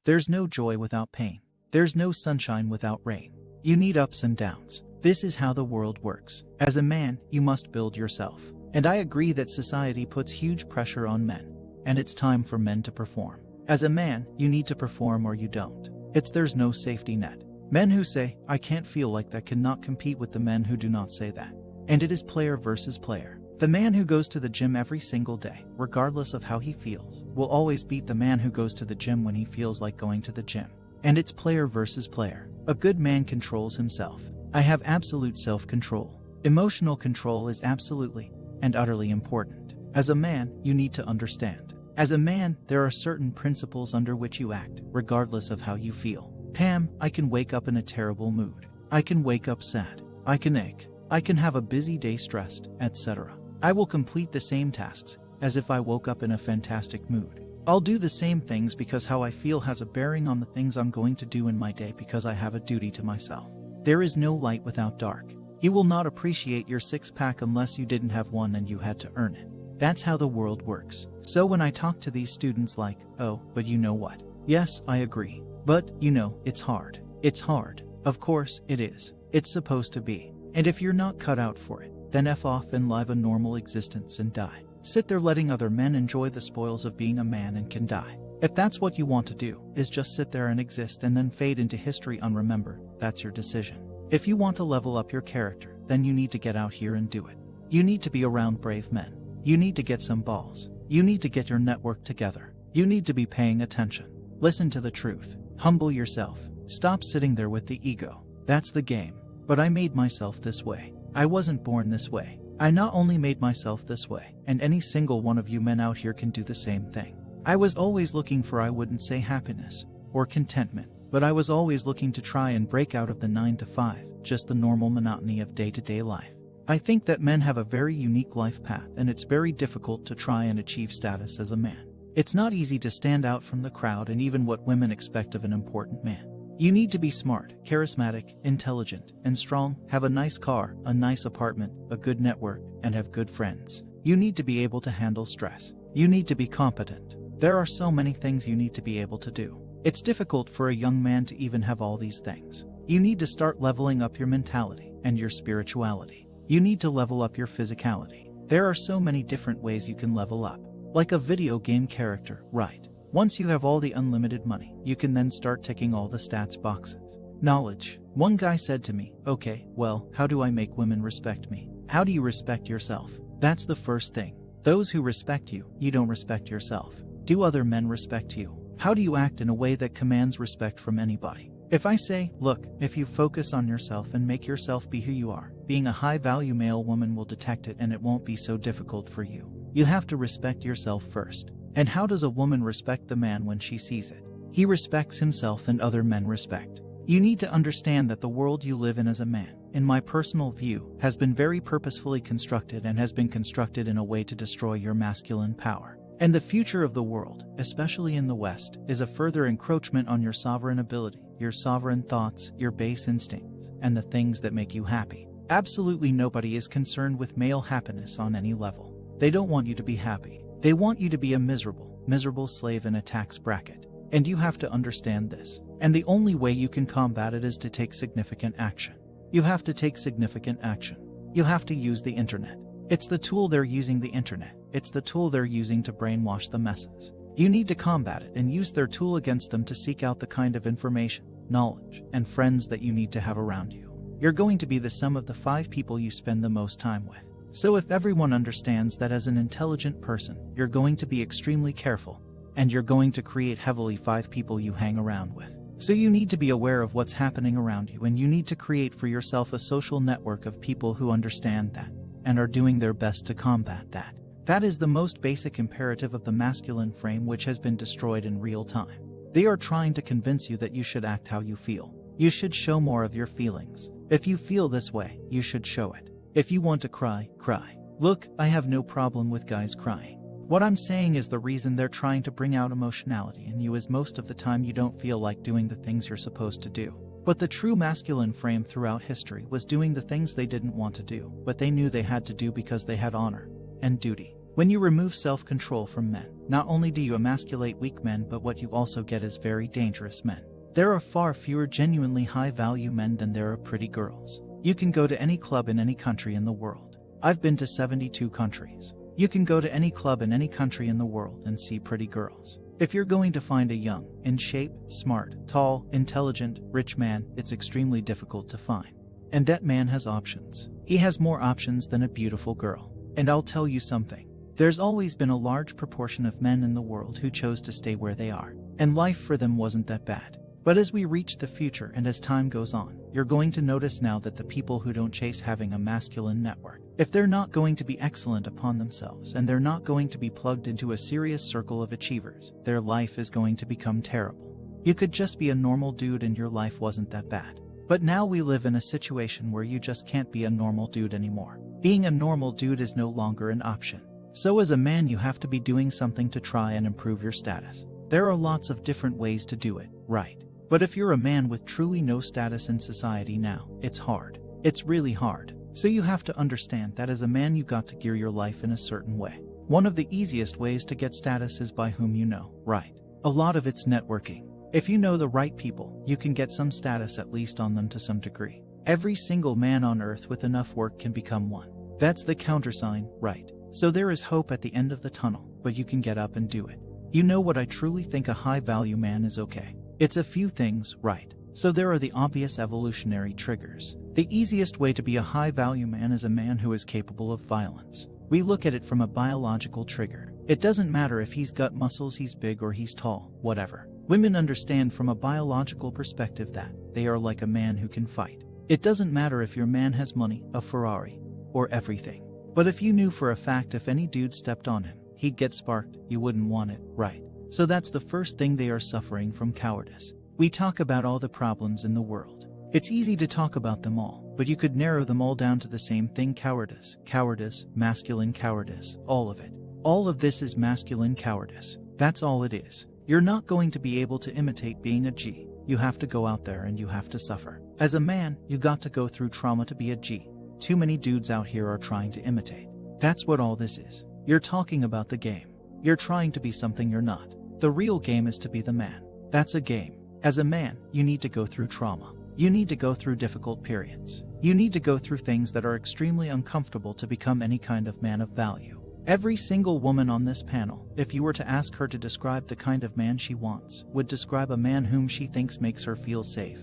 There's no joy without pain. There's no sunshine without rain. You need ups and downs. This is how the world works. As a man, you must build yourself. And I agree that society puts huge pressure on men, and it's time for men to perform. As a man, you need to perform or you don't. There's no safety net. Men who say, I can't feel like that cannot compete with the men who do not say that. And it is player versus player. The man who goes to the gym every single day, regardless of how he feels, will always beat the man who goes to the gym when he feels like going to the gym. And it's player versus player. A good man controls himself. I have absolute self-control. Emotional control is absolutely and utterly important. As a man, you need to understand. As a man, there are certain principles under which you act, regardless of how you feel. Pam, I can wake up in a terrible mood. I can wake up sad. I can ache. I can have a busy day stressed, etc. I will complete the same tasks as if I woke up in a fantastic mood. I'll do the same things because how I feel has a bearing on the things I'm going to do in my day because I have a duty to myself. There is no light without dark. You will not appreciate your six-pack unless you didn't have one and you had to earn it. That's how the world works. So when I talk to these students like, oh, but you know what? Yes, I agree. But, it's hard. It's hard. Of course, it is. It's supposed to be. And if you're not cut out for it, then F off and live a normal existence and die. Sit there letting other men enjoy the spoils of being a man and can die. If that's what you want to do, is just sit there and exist and then fade into history unremembered, that's your decision. If you want to level up your character, then you need to get out here and do it. You need to be around brave men. You need to get some balls. You need to get your network together. You need to be paying attention. Listen to the truth. Humble yourself. Stop sitting there with the ego. That's the game. But I made myself this way. I wasn't born this way. I not only made myself this way, and any single one of you men out here can do the same thing. I was always looking for, I wouldn't say happiness or contentment, but I was always looking to try and break out of the 9 to 5, just the normal monotony of day-to-day life. I think that men have a very unique life path, and it's very difficult to try and achieve status as a man. It's not easy to stand out from the crowd and even what women expect of an important man. You need to be smart, charismatic, intelligent, and strong, have a nice car, a nice apartment, a good network, and have good friends. You need to be able to handle stress. You need to be competent. There are so many things you need to be able to do. It's difficult for a young man to even have all these things. You need to start leveling up your mentality and your spirituality. You need to level up your physicality. There are so many different ways you can level up. Like a video game character, right? Once you have all the unlimited money, you can then start ticking all the stats boxes. Knowledge. One guy said to me, okay, well, how do I make women respect me? How do you respect yourself? That's the first thing. Those who respect you, you don't respect yourself. Do other men respect you? How do you act in a way that commands respect from anybody? If I say, look, if you focus on yourself and make yourself be who you are, being a high-value male woman will detect it and it won't be so difficult for you. You have to respect yourself first. And how does a woman respect the man when she sees it? He respects himself and other men respect. You need to understand that the world you live in as a man, in my personal view, has been very purposefully constructed and has been constructed in a way to destroy your masculine power. And the future of the world, especially in the West, is a further encroachment on your sovereign ability, your sovereign thoughts, your base instincts, and the things that make you happy. Absolutely nobody is concerned with male happiness on any level. They don't want you to be happy. They want you to be a miserable slave in a tax bracket. And you have to understand this. And the only way you can combat it is to take significant action. You have to take significant action. You have to use the internet. It's the tool they're using, the internet. It's the tool they're using to brainwash the masses. You need to combat it and use their tool against them to seek out the kind of information, knowledge, and friends that you need to have around you. You're going to be the sum of the 5 people you spend the most time with. So if everyone understands that as an intelligent person, you're going to be extremely careful, and you're going to create heavily 5 people you hang around with. So you need to be aware of what's happening around you, and you need to create for yourself a social network of people who understand that, and are doing their best to combat that. That is the most basic imperative of the masculine frame, which has been destroyed in real time. They are trying to convince you that you should act how you feel. You should show more of your feelings. If you feel this way, you should show it. If you want to cry, cry. Look, I have no problem with guys crying. What I'm saying is the reason they're trying to bring out emotionality in you is most of the time you don't feel like doing the things you're supposed to do. But the true masculine frame throughout history was doing the things they didn't want to do, but they knew they had to do because they had honor and duty. When you remove self-control from men, not only do you emasculate weak men, but what you also get is very dangerous men. There are far fewer genuinely high-value men than there are pretty girls. You can go to any club in any country in the world. I've been to 72 countries. You can go to any club in any country in the world and see pretty girls. If you're going to find a young, in shape, smart, tall, intelligent, rich man, it's extremely difficult to find. And that man has options. He has more options than a beautiful girl. And I'll tell you something. There's always been a large proportion of men in the world who chose to stay where they are. And life for them wasn't that bad. But as we reach the future and as time goes on, you're going to notice now that the people who don't chase having a masculine network, if they're not going to be excellent upon themselves and they're not going to be plugged into a serious circle of achievers, their life is going to become terrible. You could just be a normal dude and your life wasn't that bad. But now we live in a situation where you just can't be a normal dude anymore. Being a normal dude is no longer an option. So as a man, you have to be doing something to try and improve your status. There are lots of different ways to do it, right? But if you're a man with truly no status in society now, it's hard. It's really hard. So you have to understand that as a man you got to gear your life in a certain way. One of the easiest ways to get status is by whom you know, right? A lot of it's networking. If you know the right people, you can get some status at least on them to some degree. Every single man on earth with enough work can become one. That's the countersign, right? So there is hope at the end of the tunnel, but you can get up and do it. You know what I truly think a high-value man is okay? It's a few things, right? So there are the obvious evolutionary triggers. The easiest way to be a high-value man is a man who is capable of violence. We look at it from a biological trigger. It doesn't matter if he's got muscles, he's big, or he's tall, whatever. Women understand from a biological perspective that they are like a man who can fight. It doesn't matter if your man has money, a Ferrari, or everything. But if you knew for a fact if any dude stepped on him, he'd get sparked, you wouldn't want it, right? So that's the first thing. They are suffering from cowardice. We talk about all the problems in the world. It's easy to talk about them all, but you could narrow them all down to the same thing: cowardice. Cowardice, masculine cowardice, all of it. All of this is masculine cowardice. That's all it is. You're not going to be able to imitate being a G. You have to go out there and you have to suffer. As a man, you got to go through trauma to be a G. Too many dudes out here are trying to imitate. That's what all this is. You're talking about the game. You're trying to be something you're not. The real game is to be the man. That's a game. As a man, you need to go through trauma. You need to go through difficult periods. You need to go through things that are extremely uncomfortable to become any kind of man of value. Every single woman on this panel, if you were to ask her to describe the kind of man she wants, would describe a man whom she thinks makes her feel safe,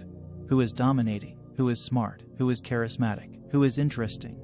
who is dominating, who is smart, who is charismatic, who is interesting,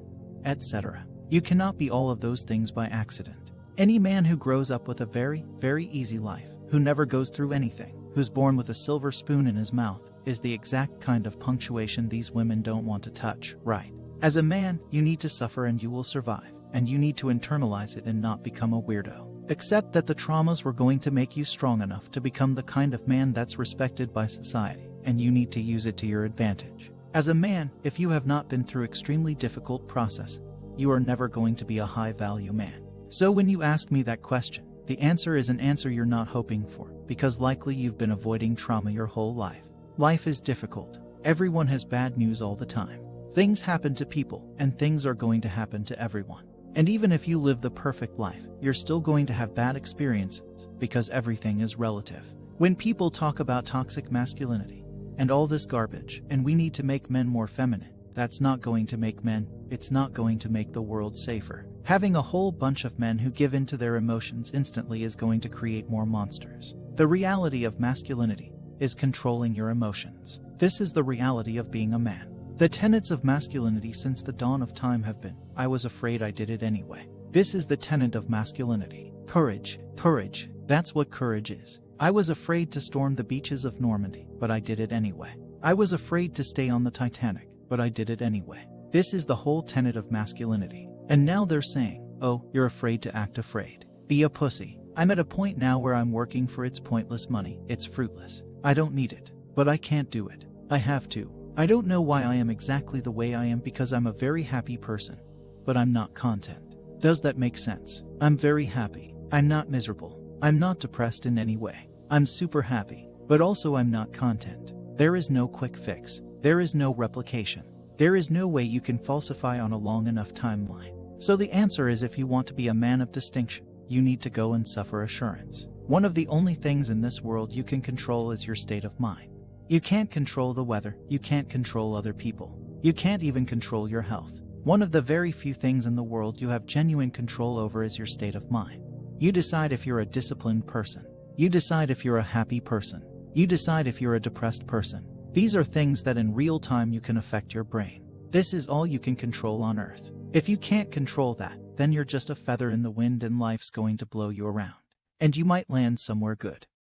etc. You cannot be all of those things by accident. Any man who grows up with a very, very easy life, who never goes through anything, who's born with a silver spoon in his mouth, is the exact kind of punctuation these women don't want to touch, right? As a man, you need to suffer and you will survive, and you need to internalize it and not become a weirdo. Accept that the traumas were going to make you strong enough to become the kind of man that's respected by society, and you need to use it to your advantage. As a man, if you have not been through extremely difficult process, you are never going to be a high-value man. So when you ask me that question, the answer is an answer you're not hoping for, because likely you've been avoiding trauma your whole life. Life is difficult. Everyone has bad news all the time. Things happen to people, and things are going to happen to everyone. And even if you live the perfect life, you're still going to have bad experiences, because everything is relative. When people talk about toxic masculinity and all this garbage, and we need to make men more feminine, that's not going to make men, it's not going to make the world safer. Having a whole bunch of men who give in to their emotions instantly is going to create more monsters. The reality of masculinity is controlling your emotions. This is the reality of being a man. The tenets of masculinity since the dawn of time have been, I was afraid, I did it anyway. This is the tenet of masculinity. Courage. Courage. That's what courage is. I was afraid to storm the beaches of Normandy, but I did it anyway. I was afraid to stay on the Titanic, but I did it anyway. This is the whole tenet of masculinity. And now they're saying, oh, you're afraid to act afraid. Be a pussy. I'm at a point now where I'm working for its pointless money. It's fruitless. I don't need it. But I can't do it. I have to. I don't know why I am exactly the way I am, because I'm a very happy person. But I'm not content. Does that make sense? I'm very happy. I'm not miserable. I'm not depressed in any way. I'm super happy. But also I'm not content. There is no quick fix. There is no replication. There is no way you can falsify on a long enough timeline. So the answer is, if you want to be a man of distinction, you need to go and suffer assurance. One of the only things in this world you can control is your state of mind. You can't control the weather, you can't control other people. You can't even control your health. One of the very few things in the world you have genuine control over is your state of mind. You decide if you're a disciplined person. You decide if you're a happy person. You decide if you're a depressed person. These are things that in real time you can affect your brain. This is all you can control on earth. If you can't control that, then you're just a feather in the wind and life's going to blow you around. And you might land somewhere good.